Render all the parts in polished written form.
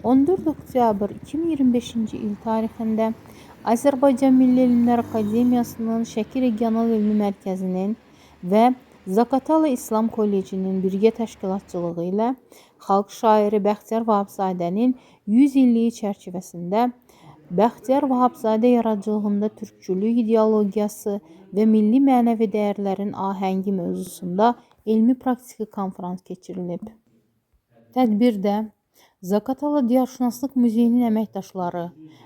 14 oktyabr 2025 il tarixində Azərbaycan Milli Elmlər Akademiyasının Şəki Regional Elmi Mərkəzinin və Zaqatala İslam Kollecinin birgə təşkilatçılığı ilə xalq şairi Bəxtiyar Vahabzadənin 100 illiyi çərçivəsində Bəxtiyar Vahabzadə yaradıcılığında türkçülük ideologiyası və milli mənəvi dəyərlərin ahəngi mövzusunda elmi praktiki konfrans keçirilib. Tədbirdə Zaqatala Diyarşünaslıq Muzeyinin əməkdaşları,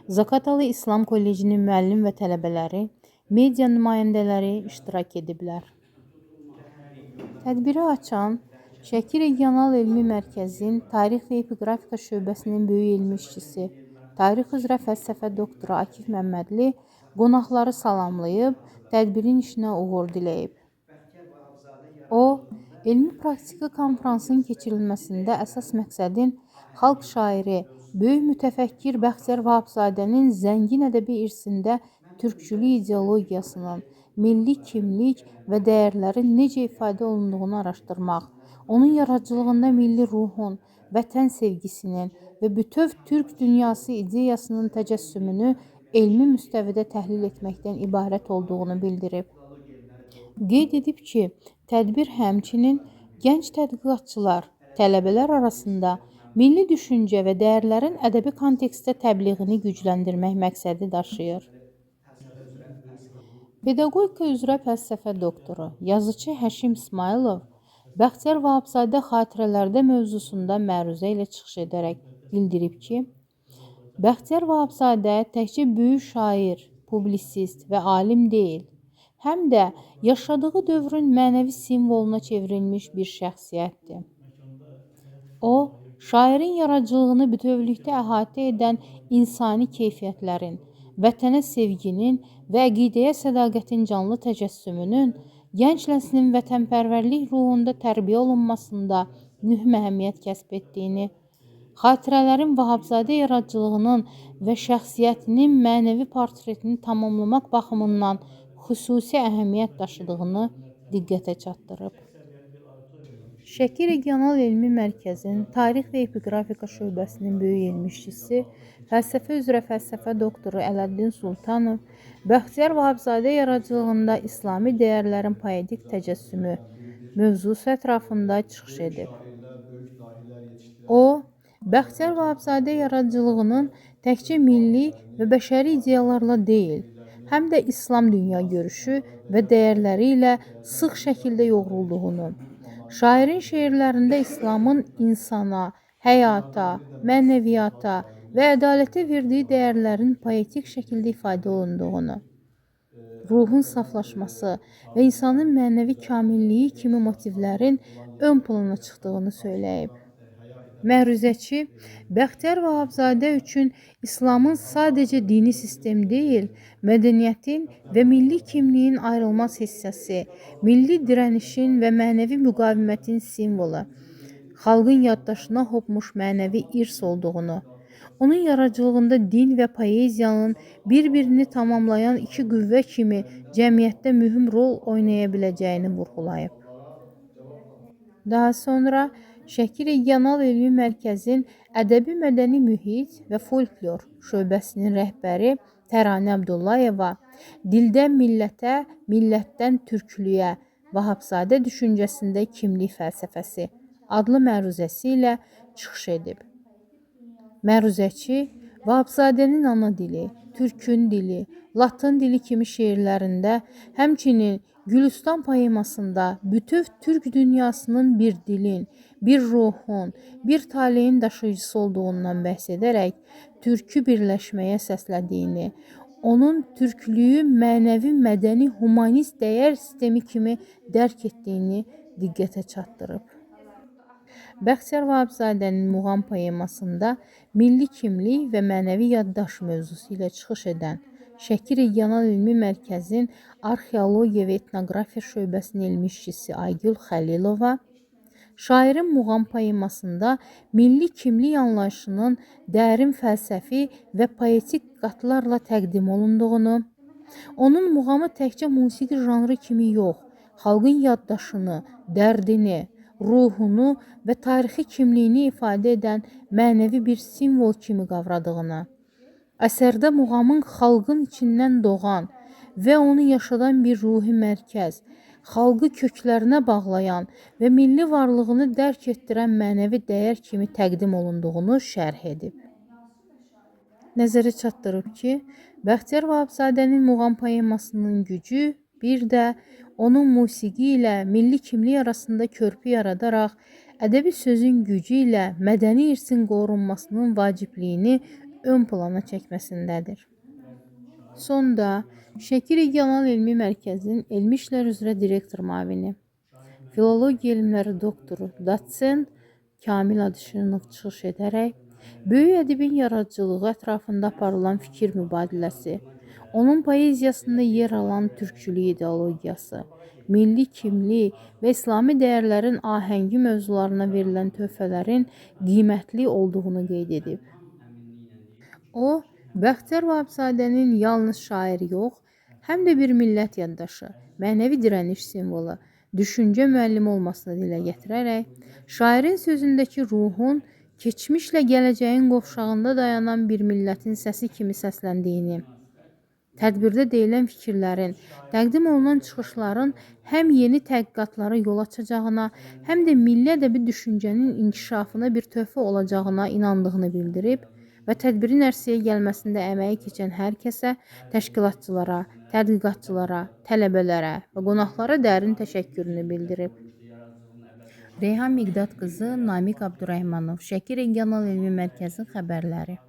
Zaqatala İslam Kollecinin müəllim və tələbələri, media nümayəndələri iştirak ediblər. Tədbiri açan Şəki Regional Elmi Mərkəzin Tarix və Epiqrafika şöbəsinin böyük elmi işçisi, tarix üzrə fəlsəfə doktoru Akif Məmmədli qonaqları salamlayıb, tədbirin işinə uğur diləyib. O, elmi praktiki konfransın keçirilməsində əsas məqsədin xalq şairi, böyük mütəfəkkir Bəxtiyar Vahabzadənin zəngin ədəbi irsində türkçülük ideologiyasının, milli kimlik və dəyərlərin necə ifadə olunduğunu araşdırmaq, onun yaradıcılığında milli ruhun, vətən sevgisinin və bütöv türk dünyası ideyasının təcəssümünü elmi müstəvidə təhlil etməkdən ibarət olduğunu bildirib. Qeyd edib ki, tədbir həmçinin gənc tədqiqatçılar, tələbələr arasında milli düşüncə və dəyərlərin ədəbi kontekstdə təbliğini gücləndirmək məqsədi daşıyır. Pedaqogika üzrə fəlsəfə doktoru, yazıcı Həşim İsmayılov Bəxtiyar Vahabzadə xatirələrdə mövzusunda məruzə ilə çıxış edərək bildirib ki, Bəxtiyar Vahabzadə təkcə böyük şair, publisist və alim deyil, həm də yaşadığı dövrün mənəvi simvoluna çevrilmiş bir şəxsiyyətdir. O, şairin yaradıcılığını bütövlükdə əhatə edən insani keyfiyyətlərin, vətənə sevginin və əqidəyə sədaqətin canlı təcəssümünün gənc nəslin vətənpərvərlik ruhunda tərbiyə olunmasında mühüm əhəmiyyət kəsb etdiyini, xatirələrin Vahabzadə yaradıcılığının və şəxsiyyətinin mənəvi portretini tamamlamaq baxımından xüsusi əhəmiyyət daşıdığını diqqətə çatdırıb. Şəki Regional Elmi Mərkəzin Tarix və Epiqrafika şöbəsinin böyük elmi işçisi, fəlsəfə üzrə fəlsəfə doktoru Ələddin Sultanov Bəxtiyar Vahabzadə yaradıcılığında İslami dəyərlərin poetik təcəssümü mövzusu ətrafında çıxış edib. O, Bəxtiyar Vahabzadə yaradıcılığının təkcə milli və bəşəri ideyalarla deyil, həm də İslam dünya görüşü və dəyərləri ilə sıx şəkildə yoğrulduğunu, şairin şeirlərində İslamın insana, həyata, mənəviyyata və ədalətə verdiyi dəyərlərin poetik şəkildə ifadə olunduğunu, ruhun saflaşması və insanın mənəvi kamilliyi kimi motivlərin ön plana çıxdığını söyləyib. Məruzəçi Bəxtiyar Vahabzadə üçün İslamın sadəcə dini sistem deyil, mədəniyyətin və milli kimliyin ayrılmaz hissəsi, milli dirənişin və mənəvi müqavimətin simvolu, xalqın yaddaşına hopmuş mənəvi irs olduğunu, onun yaradıcılığında din və poeziyanın bir-birini tamamlayan iki qüvvə kimi cəmiyyətdə mühüm rol oynaya biləcəyini vurğulayıb. Daha sonra Şəki Regional Elmi Mərkəzin Ədəbi Mədəni Mühit və Folklor şöbəsinin rəhbəri Təranə Abdullayeva Dildən millətə, millətdən türklüyə, Vahabzadə düşüncəsində kimlik fəlsəfəsi adlı məruzəsi ilə çıxış edib. Məruzəçi Vahabzadənin ana dili, türkün dili, latın dili kimi şeirlərində, həmçinin Gülüstan poemasında bütöv türk dünyasının bir dilin, bir ruhun, bir taleyin daşıyıcısı olduğundan bəhs edərək türkü birləşməyə səslədiyini, onun türklüyü mənəvi, mədəni, humanist dəyər sistemi kimi dərk etdiyini diqqətə çatdırıb. Bəxtiyar Vahabzadənin Muğam poemasında milli kimlik və mənəvi yaddaş mövzusu ilə çıxış edən Şəki Regional Elmi Mərkəzin Arxeologiya və Etnografiya şöbəsinin elmi işçisi Aygül Xəlilova, şairin Muğam poemasında milli kimlik anlayışının dərin fəlsəfi və poetik qatlarla təqdim olunduğunu, onun muğamı təkcə musiqi janrı kimi yox, xalqın yaddaşını, dərdini, ruhunu və tarixi kimliyini ifadə edən mənəvi bir simvol kimi qavradığını, əsərdə muğamın xalqın içindən doğan və onu yaşadan bir ruhi mərkəz, xalqı köklərinə bağlayan və milli varlığını dərk etdirən mənəvi dəyər kimi təqdim olunduğunu şərh edib. Nəzərə çatdırıb ki, Bəxtiyar Vahabzadənin muğam poemasının gücü, bir də onun musiqi ilə milli kimlik arasında körpü yaradaraq ədəbi sözün gücü ilə mədəni irsin qorunmasının vacibliyini ön plana çəkməsindədir. Sonda Şəki Regional Elmi Mərkəzinin Elmi İşlər üzrə direktor müavini, filologiya elmləri doktoru, doçent Kamil Adışınov çıxış edərək, böyük ədibin yaradıcılığı ətrafında aparılan fikir mübadiləsi, onun poeziyasında yer alan türkçülük ideologiyası, milli kimlik və İslami dəyərlərin ahəngi mövzularına verilən töhfələrin qiymətli olduğunu qeyd edib. O, Bəxtiyar Vahabzadənin yalnız şair yox, həm də bir millət yaddaşı, mənəvi dirəniş simvolu, düşüncə müəllimi olmasını dilə gətirərək, şairin sözündəki ruhun keçmişlə gələcəyin qovşağında dayanan bir millətin səsi kimi səsləndiyini, tədbirdə deyilən fikirlərin, təqdim olunan çıxışların həm yeni təhqiqatlara yol açacağına, həm də milli ədəbi düşüncənin inkişafına bir töhfə olacağına inandığını bildirib və tədbirin ərsəyə gəlməsində əməyi keçən hər kəsə, təşkilatçılara, tədqiqatçılara, tələbələrə və qonaqlara dərin təşəkkürünü bildirib. Reyhan Miqdad qızı Namiq Abdurrəhmanov, Şəki Regional Elmi Mərkəzi xəbərləri.